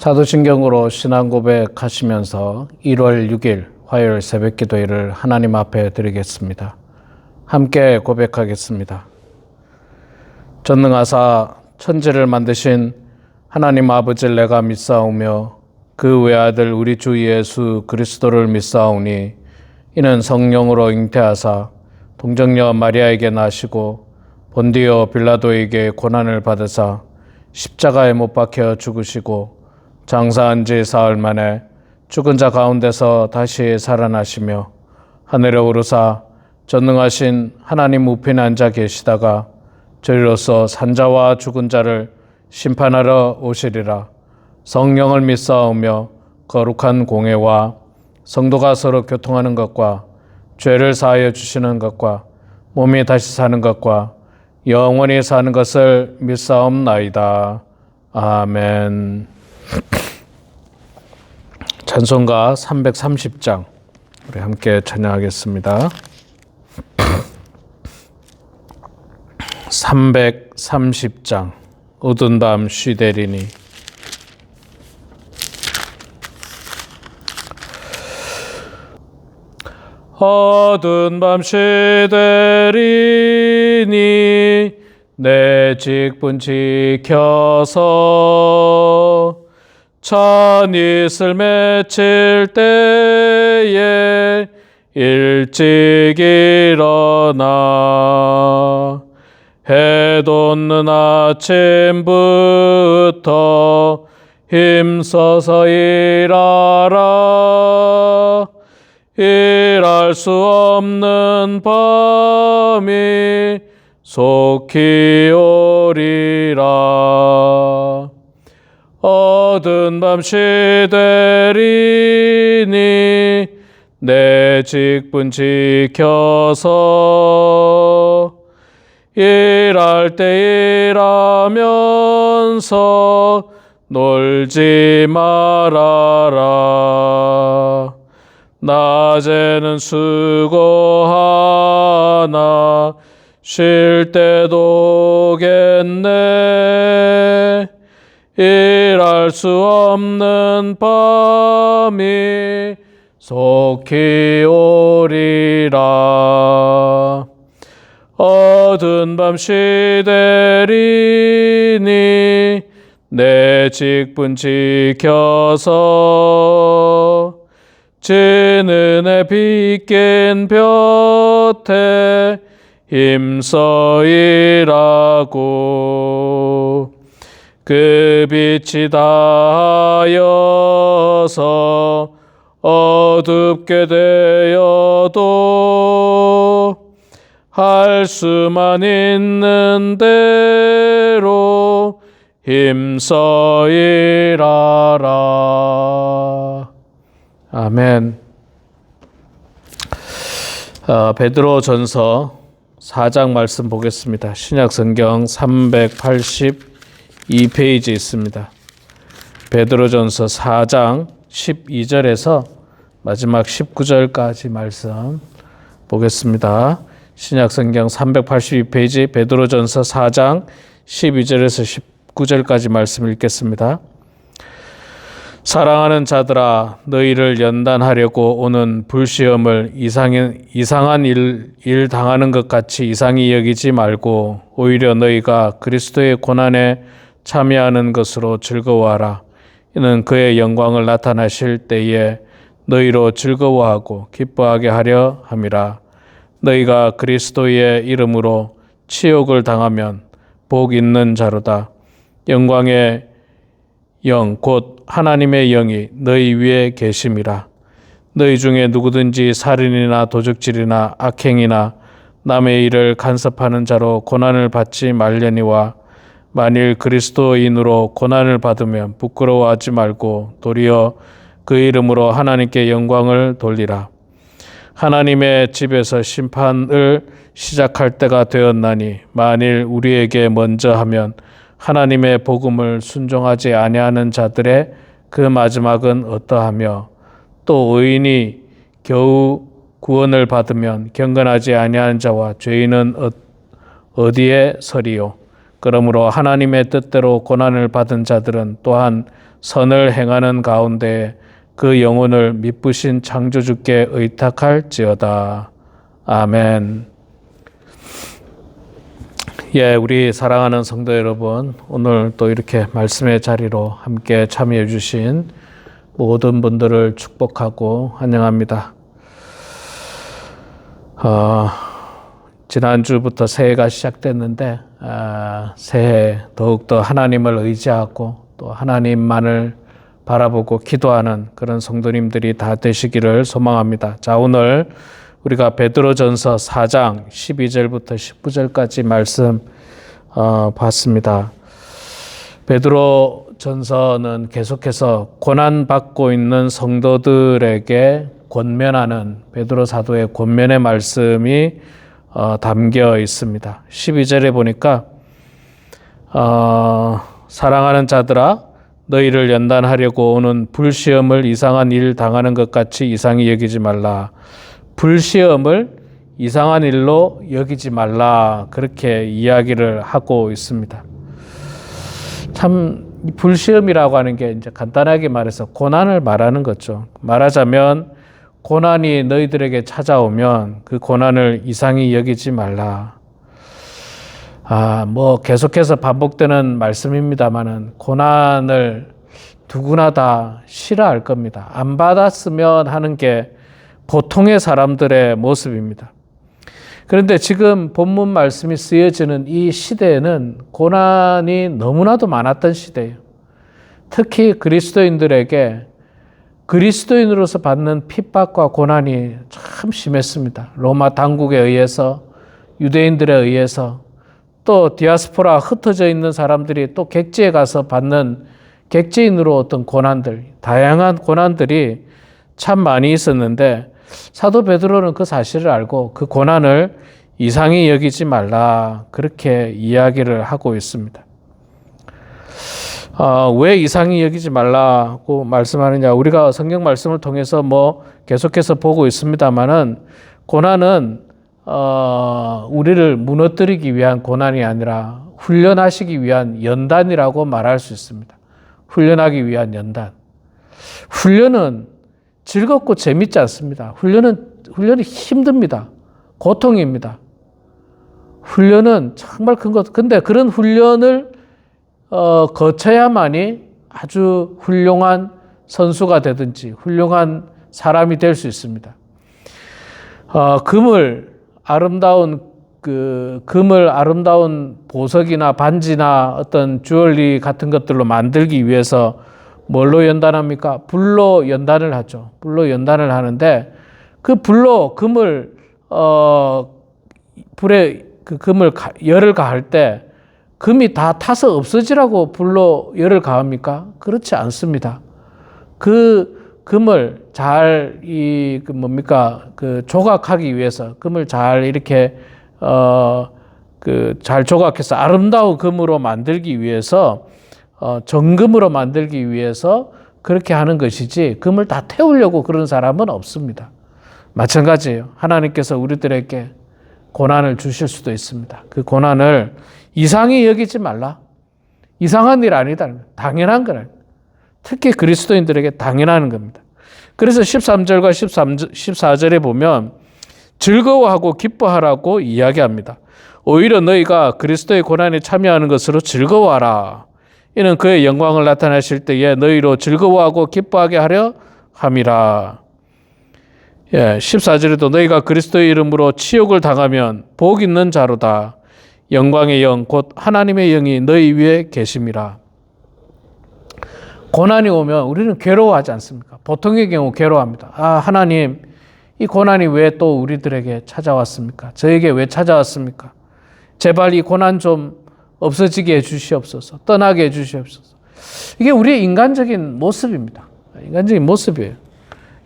사도신경으로 신앙 고백하시면서 1월 6일 화요일 새벽 기도회를 하나님 앞에 드리겠습니다. 함께 고백하겠습니다. 전능하사 천지를 만드신 하나님 아버지를 내가 믿사오며 그 외아들 우리 주 예수 그리스도를 믿사오니 이는 성령으로 잉태하사 동정녀 마리아에게 나시고 본디오 빌라도에게 고난을 받으사 십자가에 못 박혀 죽으시고 장사한 지 사흘 만에 죽은 자 가운데서 다시 살아나시며 하늘에 오르사 전능하신 하나님 우편에 앉아 계시다가 저리로서 산자와 죽은 자를 심판하러 오시리라. 성령을 믿사오며 거룩한 공회와 성도가 서로 교통하는 것과 죄를 사하여 주시는 것과 몸이 다시 사는 것과 영원히 사는 것을 믿사옵나이다. 아멘. 찬송가 330장 우리 함께 찬양하겠습니다. 330장 어두운 밤 쉬되리니. 어두운 밤 쉬되리니 내 직분 지켜서 찬 이슬 맺힐 때에 일찍 일어나 해 돋는 아침부터 힘써서 일하라. 일할 수 없는 밤이 속히 오리라. 어두운 밤 쉬되리니 내 직분 지켜서 일할 때 일하면서 놀지 말아라. 낮에는 수고하나 쉴 때도 오겠네. 일할 수 없는 밤이 속히 오리라. 어두운 밤 쉬되리니 내 직분 지켜서 진은에 빛낀 볕에 힘써 일하고 그 빛이 다하여서 어둡게 되어도 할 수만 있는 대로 힘써 일하라. 아멘. 베드로전서 4장 말씀 보겠습니다. 신약성경 382페이지 있습니다. 베드로전서 4장 12절에서 마지막 19절까지 말씀 보겠습니다. 신약성경 382페이지 베드로전서 4장 12절에서 19절까지 말씀 읽겠습니다. 사랑하는 자들아, 너희를 연단하려고 오는 불시험을 이상한 일 당하는 것 같이 이상히 여기지 말고 오히려 너희가 그리스도의 고난에 참여하는 것으로 즐거워하라. 이는 그의 영광을 나타나실 때에 너희로 즐거워하고 기뻐하게 하려 함이라. 너희가 그리스도의 이름으로 치욕을 당하면 복 있는 자로다. 영광의 영 곧 하나님의 영이 너희 위에 계심이라. 너희 중에 누구든지 살인이나 도적질이나 악행이나 남의 일을 간섭하는 자로 고난을 받지 말려니와 만일 그리스도인으로 고난을 받으면 부끄러워하지 말고 도리어 그 이름으로 하나님께 영광을 돌리라. 하나님의 집에서 심판을 시작할 때가 되었나니 만일 우리에게 먼저 하면 하나님의 복음을 순종하지 아니하는 자들의 그 마지막은 어떠하며 또 의인이 겨우 구원을 받으면 경건하지 아니한 자와 죄인은 어디에 서리요. 그러므로 하나님의 뜻대로 고난을 받은 자들은 또한 선을 행하는 가운데 그 영혼을 미쁘신 창조주께 의탁할지어다. 아멘. 예, 우리 사랑하는 성도 여러분, 오늘 또 이렇게 말씀의 자리로 함께 참여해 주신 모든 분들을 축복하고 환영합니다. 지난주부터 새해가 시작됐는데 새해 더욱더 하나님을 의지하고 또 하나님만을 바라보고 기도하는 그런 성도님들이 다 되시기를 소망합니다. 자, 오늘 우리가 베드로전서 4장 12절부터 19절까지 말씀 봤습니다. 베드로전서는 계속해서 고난받고 있는 성도들에게 권면하는 베드로 사도의 권면의 말씀이 담겨 있습니다. 12절에 보니까 사랑하는 자들아 너희를 연단하려고 오는 불시험을 이상한 일 당하는 것 같이 이상히 여기지 말라. 불시험을 이상한 일로 여기지 말라. 그렇게 이야기를 하고 있습니다. 참 불시험이라고 하는 게 이제 간단하게 말해서 고난을 말하는 거죠. 말하자면 고난이 너희들에게 찾아오면 그 고난을 이상히 여기지 말라. 계속해서 반복되는 말씀입니다만은 고난을 누구나 다 싫어할 겁니다. 안 받았으면 하는 게 보통의 사람들의 모습입니다. 그런데 지금 본문 말씀이 쓰여지는 이 시대에는 고난이 너무나도 많았던 시대예요. 특히 그리스도인들에게 그리스도인으로서 받는 핍박과 고난이 참 심했습니다. 로마 당국에 의해서, 유대인들에 의해서, 또 디아스포라 흩어져 있는 사람들이 또 객지에 가서 받는 객지인으로 어떤 고난들, 다양한 고난들이 참 많이 있었는데 사도 베드로는 그 사실을 알고 그 고난을 이상히 여기지 말라 그렇게 이야기를 하고 있습니다. 왜 이상히 여기지 말라고 말씀하느냐? 우리가 성경 말씀을 통해서 계속해서 보고 있습니다만은 고난은 우리를 무너뜨리기 위한 고난이 아니라 훈련하시기 위한 연단이라고 말할 수 있습니다. 훈련하기 위한 연단. 훈련은 즐겁고 재밌지 않습니다. 훈련이 힘듭니다. 고통입니다. 훈련은 정말 큰 것. 근데 그런 훈련을 거쳐야만이 아주 훌륭한 선수가 되든지 훌륭한 사람이 될 수 있습니다. 금을 아름다운 보석이나 반지나 어떤 주얼리 같은 것들로 만들기 위해서 뭘로 연단합니까? 불로 연단을 하죠. 불로 연단을 하는데 그 불로 불에 그 금을 열을 가할 때 금이 다 타서 없어지라고 불로 열을 가합니까? 그렇지 않습니다. 그 금을 잘 조각하기 위해서 금을 잘 이렇게 잘 조각해서 아름다운 금으로 만들기 위해서 정금으로 만들기 위해서 그렇게 하는 것이지 금을 다 태우려고 그런 사람은 없습니다. 마찬가지예요. 하나님께서 우리들에게 고난을 주실 수도 있습니다. 그 고난을 이상히 여기지 말라. 이상한 일 아니다. 당연한 거라. 특히 그리스도인들에게 당연한 겁니다. 그래서 13절과 14절에 보면 즐거워하고 기뻐하라고 이야기합니다. 오히려 너희가 그리스도의 고난에 참여하는 것으로 즐거워하라. 이는 그의 영광을 나타내실 때에 너희로 즐거워하고 기뻐하게 하려 함이라. 14절에도 너희가 그리스도의 이름으로 치욕을 당하면 복 있는 자로다. 영광의 영 곧 하나님의 영이 너희 위에 계심이라. 고난이 오면 우리는 괴로워하지 않습니까? 보통의 경우 괴로워합니다. 하나님, 이 고난이 왜 또 우리들에게 찾아왔습니까? 저에게 왜 찾아왔습니까? 제발 이 고난 좀 없어지게 해주시옵소서. 떠나게 해주시옵소서. 이게 우리의 인간적인 모습입니다. 인간적인 모습이에요.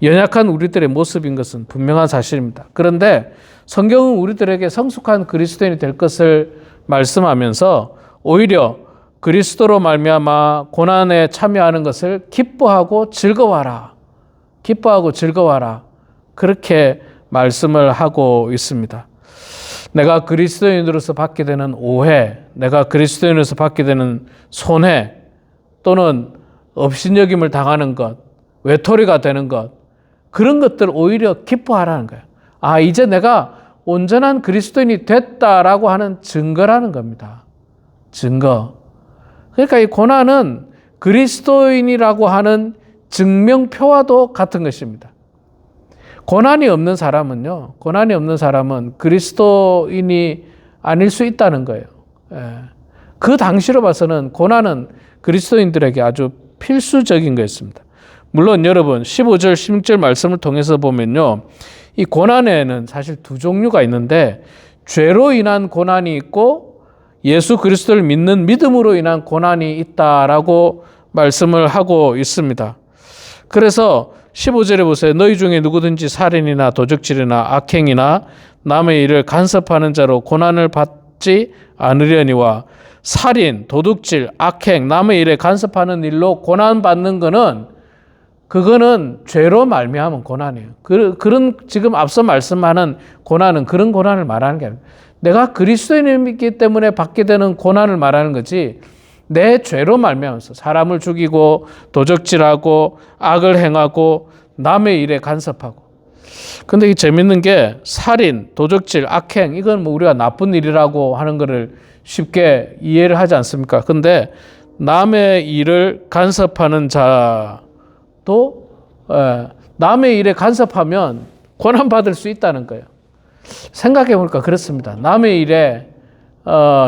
연약한 우리들의 모습인 것은 분명한 사실입니다. 그런데 성경은 우리들에게 성숙한 그리스도인이 될 것을 말씀하면서 오히려 그리스도로 말미암아 고난에 참여하는 것을 기뻐하고 즐거워하라. 기뻐하고 즐거워하라. 그렇게 말씀을 하고 있습니다. 내가 그리스도인으로서 받게 되는 오해, 내가 그리스도인으로서 받게 되는 손해 또는 업신여김을 당하는 것, 외톨이가 되는 것, 그런 것들 오히려 기뻐하라는 거예요. 아, 이제 내가 온전한 그리스도인이 됐다라고 하는 증거라는 겁니다. 증거. 그러니까 이 고난은 그리스도인이라고 하는 증명표와도 같은 것입니다. 고난이 없는 사람은요, 고난이 없는 사람은 그리스도인이 아닐 수 있다는 거예요. 그 당시로 봐서는 고난은 그리스도인들에게 아주 필수적인 거였습니다. 물론 여러분 15절 16절 말씀을 통해서 보면요, 이 고난에는 사실 두 종류가 있는데 죄로 인한 고난이 있고 예수 그리스도를 믿는 믿음으로 인한 고난이 있다라고 말씀을 하고 있습니다. 그래서 15절에 보세요. 너희 중에 누구든지 살인이나 도적질이나 악행이나 남의 일을 간섭하는 자로 고난을 받지 않으려니와. 살인, 도둑질, 악행, 남의 일에 간섭하는 일로 고난받는 거는 그거는 죄로 말미암은 고난이에요. 그런 지금 앞서 말씀하는 고난은 그런 고난을 말하는 게 아니에요. 내가 그리스도인이기 때문에 받게 되는 고난을 말하는 거지, 내 죄로 말미암아서 사람을 죽이고 도적질하고 악을 행하고 남의 일에 간섭하고. 근데 이 재밌는 게 살인, 도적질, 악행, 이건 뭐 우리가 나쁜 일이라고 하는 거를 쉽게 이해를 하지 않습니까? 근데 남의 일을 간섭하는 자도 남의 일에 간섭하면 고난받을 수 있다는 거예요. 생각해 보니까 그렇습니다. 남의 일에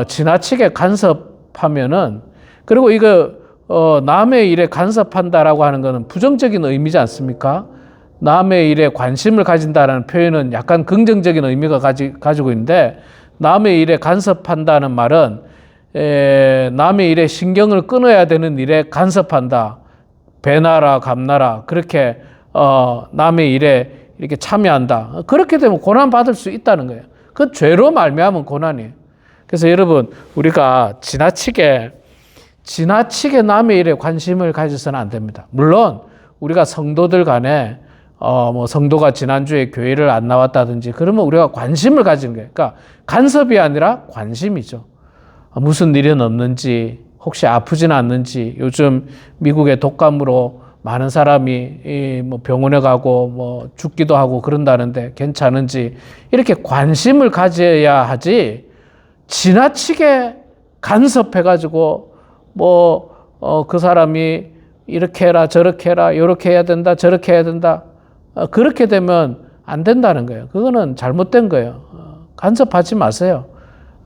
지나치게 간섭하면은, 그리고 이거 남의 일에 간섭한다라고 하는 것은 부정적인 의미지 않습니까? 남의 일에 관심을 가진다라는 표현은 약간 긍정적인 의미가 가지고 있는데, 남의 일에 간섭한다는 말은 남의 일에 신경을 끊어야 되는 일에 간섭한다. 배나라 감나라 그렇게 남의 일에 이렇게 참여한다. 그렇게 되면 고난받을 수 있다는 거예요. 그 죄로 말미암은 고난이에요. 그래서 여러분, 우리가 지나치게 남의 일에 관심을 가져서는 안 됩니다. 물론 우리가 성도들 간에 뭐 성도가 지난주에 교회를 안 나왔다든지 그러면 우리가 관심을 가진 거예요. 그러니까 간섭이 아니라 관심이죠. 무슨 일은 없는지, 혹시 아프진 않는지, 요즘 미국의 독감으로 많은 사람이 뭐 병원에 가고 뭐 죽기도 하고 그런다는데 괜찮은지, 이렇게 관심을 가져야 하지, 지나치게 간섭해가지고 그 사람이 이렇게 해라 저렇게 해라 이렇게 해야 된다 저렇게 해야 된다, 그렇게 되면 안 된다는 거예요. 그거는 잘못된 거예요. 간섭하지 마세요.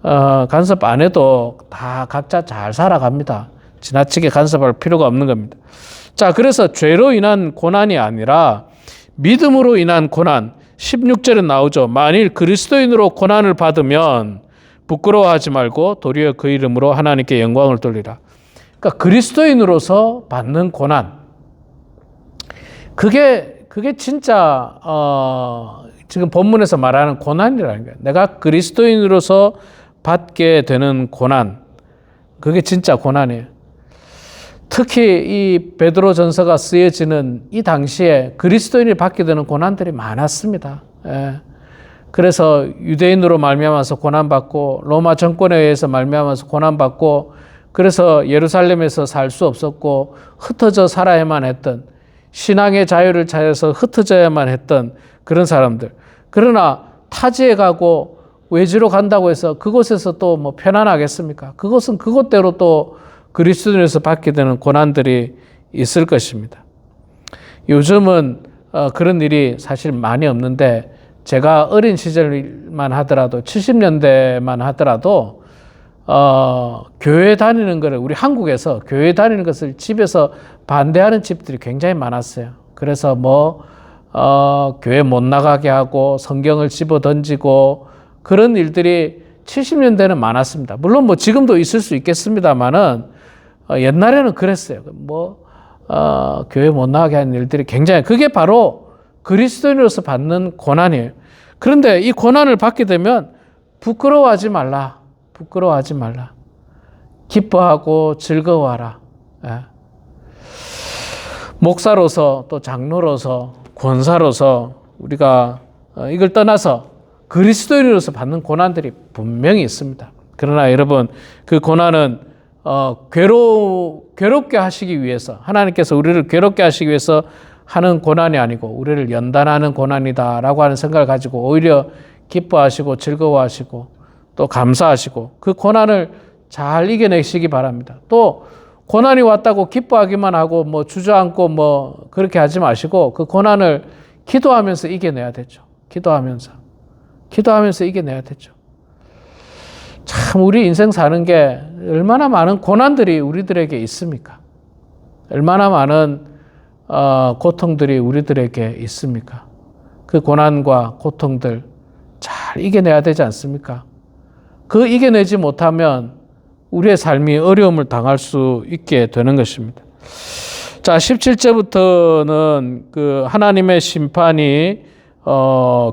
간섭 안 해도 다 각자 잘 살아갑니다. 지나치게 간섭할 필요가 없는 겁니다. 자, 그래서 죄로 인한 고난이 아니라 믿음으로 인한 고난, 16절에 나오죠. 만일 그리스도인으로 고난을 받으면 부끄러워하지 말고 도리어 그 이름으로 하나님께 영광을 돌리라. 그러니까 그리스도인으로서 받는 고난, 그게 진짜 지금 본문에서 말하는 고난이라는 거예요. 내가 그리스도인으로서 받게 되는 고난, 그게 진짜 고난이에요. 특히 이 베드로전서가 쓰여지는 이 당시에 그리스도인이 받게 되는 고난들이 많았습니다. 그래서 유대인으로 말미암아서 고난받고, 로마 정권에 의해서 말미암아서 고난받고, 그래서 예루살렘에서 살 수 없었고 흩어져 살아야만 했던, 신앙의 자유를 찾아서 흩어져야만 했던 그런 사람들. 그러나 타지에 가고 외지로 간다고 해서 그곳에서 또 뭐 편안하겠습니까? 그것은 그것대로 또 그리스도인에서 받게 되는 고난들이 있을 것입니다. 요즘은 그런 일이 사실 많이 없는데, 제가 어린 시절만 하더라도 70년대만 하더라도 교회 다니는 거를, 우리 한국에서 교회 다니는 것을 집에서 반대하는 집들이 굉장히 많았어요. 그래서 교회 못 나가게 하고 성경을 집어 던지고 그런 일들이 70년대는 많았습니다. 물론 지금도 있을 수 있겠습니다만은 옛날에는 그랬어요. 교회 못 나가게 하는 일들이 굉장히, 그게 바로 그리스도인으로서 받는 고난이에요. 그런데 이 고난을 받게 되면 부끄러워하지 말라. 부끄러워하지 말라. 기뻐하고 즐거워하라. 목사로서 또 장로로서 권사로서 우리가 이걸 떠나서 그리스도인으로서 받는 고난들이 분명히 있습니다. 그러나 여러분, 그 고난은 괴롭게 하시기 위해서, 하나님께서 우리를 괴롭게 하시기 위해서 하는 고난이 아니고 우리를 연단하는 고난이다라고 하는 생각을 가지고 오히려 기뻐하시고 즐거워하시고 또 감사하시고 그 고난을 잘 이겨내시기 바랍니다. 또 고난이 왔다고 기뻐하기만 하고 뭐 주저앉고 뭐 그렇게 하지 마시고 그 고난을 기도하면서 이겨내야 되죠. 기도하면서 이겨내야 되죠. 참 우리 인생 사는 게 얼마나 많은 고난들이 우리들에게 있습니까? 얼마나 많은 고통들이 우리들에게 있습니까? 그 고난과 고통들 잘 이겨내야 되지 않습니까? 그 이겨내지 못하면 우리의 삶이 어려움을 당할 수 있게 되는 것입니다. 자, 17절부터는 그 하나님의 심판이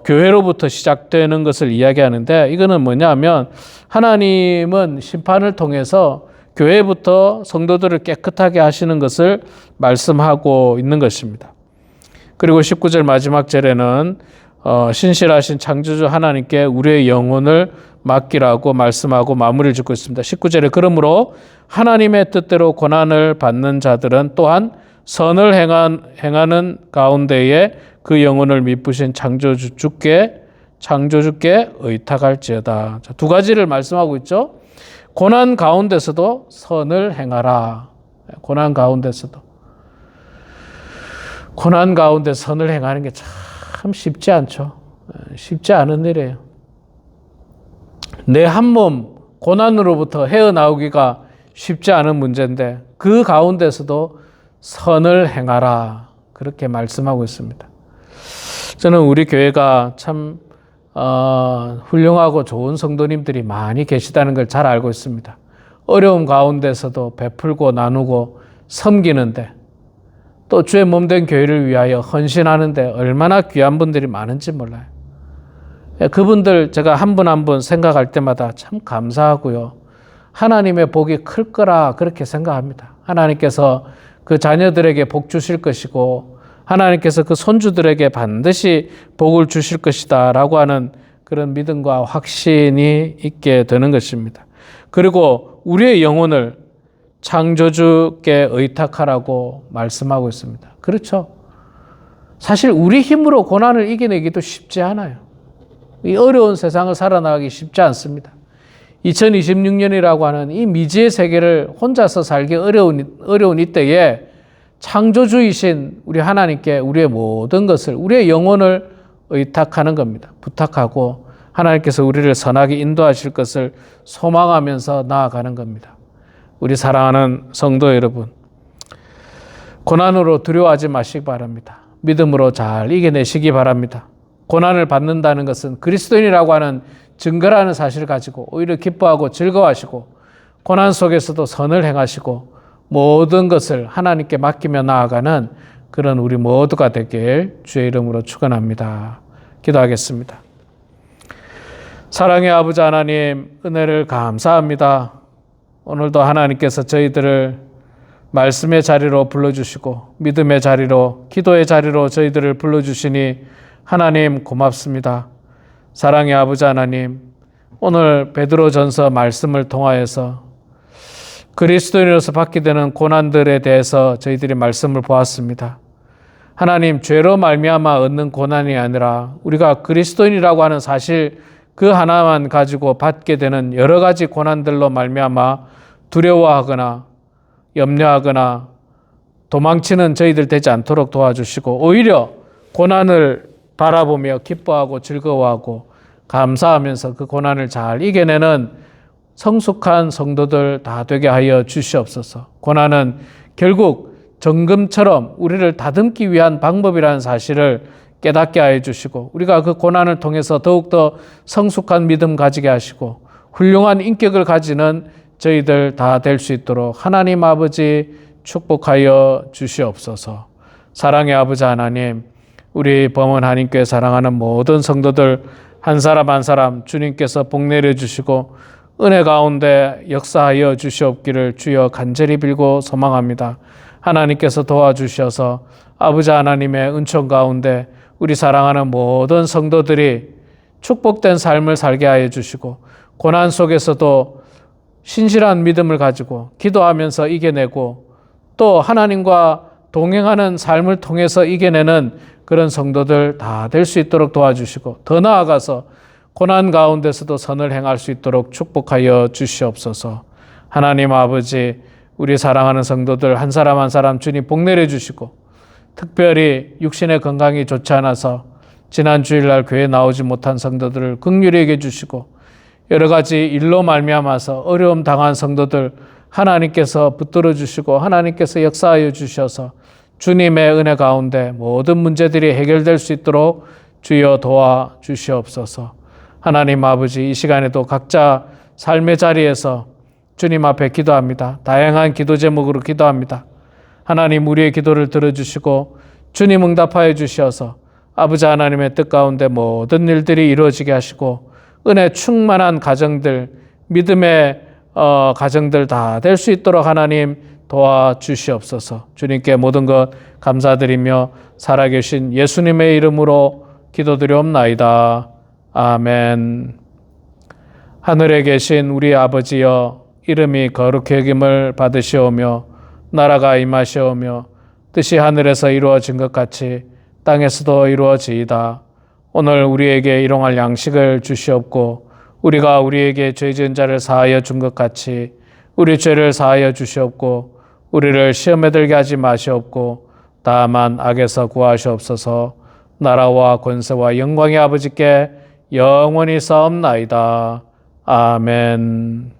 교회로부터 시작되는 것을 이야기하는데 이거는 뭐냐면 하나님은 심판을 통해서 교회부터 성도들을 깨끗하게 하시는 것을 말씀하고 있는 것입니다. 그리고 19절 마지막 절에는 신실하신 창조주 하나님께 우리의 영혼을 맡기라고 말씀하고 마무리를 짓고 있습니다. 19절에 그러므로 하나님의 뜻대로 고난을 받는 자들은 또한 선을 행하는 가운데에 그 영혼을 미쁘신 창조주께 의탁할지어다. 자, 두 가지를 말씀하고 있죠. 고난 가운데서도 선을 행하라. 고난 가운데 선을 행하는 게 참 쉽지 않죠. 쉽지 않은 일이에요. 내 한 몸 고난으로부터 헤어나오기가 쉽지 않은 문제인데 그 가운데서도 선을 행하라. 그렇게 말씀하고 있습니다. 저는 우리 교회가 참 훌륭하고 좋은 성도님들이 많이 계시다는 걸 잘 알고 있습니다. 어려움 가운데서도 베풀고 나누고 섬기는데 또 주의 몸된 교회를 위하여 헌신하는데 얼마나 귀한 분들이 많은지 몰라요. 그분들 제가 한 분 한 분 생각할 때마다 참 감사하고요. 하나님의 복이 클 거라 그렇게 생각합니다. 하나님께서 그 자녀들에게 복 주실 것이고 하나님께서 그 손주들에게 반드시 복을 주실 것이다 라고 하는 그런 믿음과 확신이 있게 되는 것입니다. 그리고 우리의 영혼을 창조주께 의탁하라고 말씀하고 있습니다. 그렇죠. 사실 우리 힘으로 고난을 이겨내기도 쉽지 않아요. 이 어려운 세상을 살아나가기 쉽지 않습니다. 2026년이라고 하는 이 미지의 세계를 혼자서 살기 어려운 이때에 창조주이신 우리 하나님께 우리의 모든 것을, 우리의 영혼을 의탁하는 겁니다. 부탁하고 하나님께서 우리를 선하게 인도하실 것을 소망하면서 나아가는 겁니다. 우리 사랑하는 성도 여러분, 고난으로 두려워하지 마시기 바랍니다. 믿음으로 잘 이겨내시기 바랍니다. 고난을 받는다는 것은 그리스도인이라고 하는 증거라는 사실을 가지고 오히려 기뻐하고 즐거워하시고 고난 속에서도 선을 행하시고 모든 것을 하나님께 맡기며 나아가는 그런 우리 모두가 되길 주의 이름으로 축원합니다. 기도하겠습니다. 사랑의 아버지 하나님, 은혜를 감사합니다. 오늘도 하나님께서 저희들을 말씀의 자리로 불러주시고 믿음의 자리로, 기도의 자리로 저희들을 불러주시니 하나님 고맙습니다. 사랑의 아버지 하나님, 오늘 베드로전서 말씀을 통하여서 그리스도인으로서 받게 되는 고난들에 대해서 저희들이 말씀을 보았습니다. 하나님, 죄로 말미암아 얻는 고난이 아니라 우리가 그리스도인이라고 하는 사실 그 하나만 가지고 받게 되는 여러 가지 고난들로 말미암아 두려워하거나 염려하거나 도망치는 저희들 되지 않도록 도와주시고 오히려 고난을 바라보며 기뻐하고 즐거워하고 감사하면서 그 고난을 잘 이겨내는 성숙한 성도들 다 되게 하여 주시옵소서. 고난은 결국 정금처럼 우리를 다듬기 위한 방법이라는 사실을 깨닫게 하여 주시고 우리가 그 고난을 통해서 더욱더 성숙한 믿음 가지게 하시고 훌륭한 인격을 가지는 저희들 다 될 수 있도록 하나님 아버지 축복하여 주시옵소서. 사랑의 아버지 하나님, 우리 범원 한인교회 사랑하는 모든 성도들 한 사람 한 사람 주님께서 복 내려주시고 은혜 가운데 역사하여 주시옵기를 주여 간절히 빌고 소망합니다. 하나님께서 도와주셔서 아버지 하나님의 은총 가운데 우리 사랑하는 모든 성도들이 축복된 삶을 살게 하여 주시고 고난 속에서도 신실한 믿음을 가지고 기도하면서 이겨내고 또 하나님과 동행하는 삶을 통해서 이겨내는 그런 성도들 다 될 수 있도록 도와주시고 더 나아가서 고난 가운데서도 선을 행할 수 있도록 축복하여 주시옵소서. 하나님 아버지, 우리 사랑하는 성도들 한 사람 한 사람 주님 복 내려주시고 특별히 육신의 건강이 좋지 않아서 지난 주일날 교회에 나오지 못한 성도들을 긍휼히 여겨 주시고 여러 가지 일로 말미암아서 어려움 당한 성도들 하나님께서 붙들어 주시고 하나님께서 역사하여 주셔서 주님의 은혜 가운데 모든 문제들이 해결될 수 있도록 주여 도와 주시옵소서. 하나님 아버지, 이 시간에도 각자 삶의 자리에서 주님 앞에 기도합니다. 다양한 기도 제목으로 기도합니다. 하나님 우리의 기도를 들어주시고 주님 응답하여 주셔서 아버지 하나님의 뜻 가운데 모든 일들이 이루어지게 하시고 은혜 충만한 가정들, 믿음의 가정들 다 될 수 있도록 하나님 도와주시옵소서. 주님께 모든 것 감사드리며 살아계신 예수님의 이름으로 기도드리옵나이다. 아멘. 하늘에 계신 우리 아버지여, 이름이 거룩히 여김을 받으시오며 나라가 임하시오며 뜻이 하늘에서 이루어진 것 같이 땅에서도 이루어지이다. 오늘 우리에게 일용할 양식을 주시옵고 우리가 우리에게 죄 지은 자를 사하여 준 것 같이 우리 죄를 사하여 주시옵고 우리를 시험에 들게 하지 마시옵고 다만 악에서 구하시옵소서. 나라와 권세와 영광의 아버지께 영원히 싸움나이다. 아멘.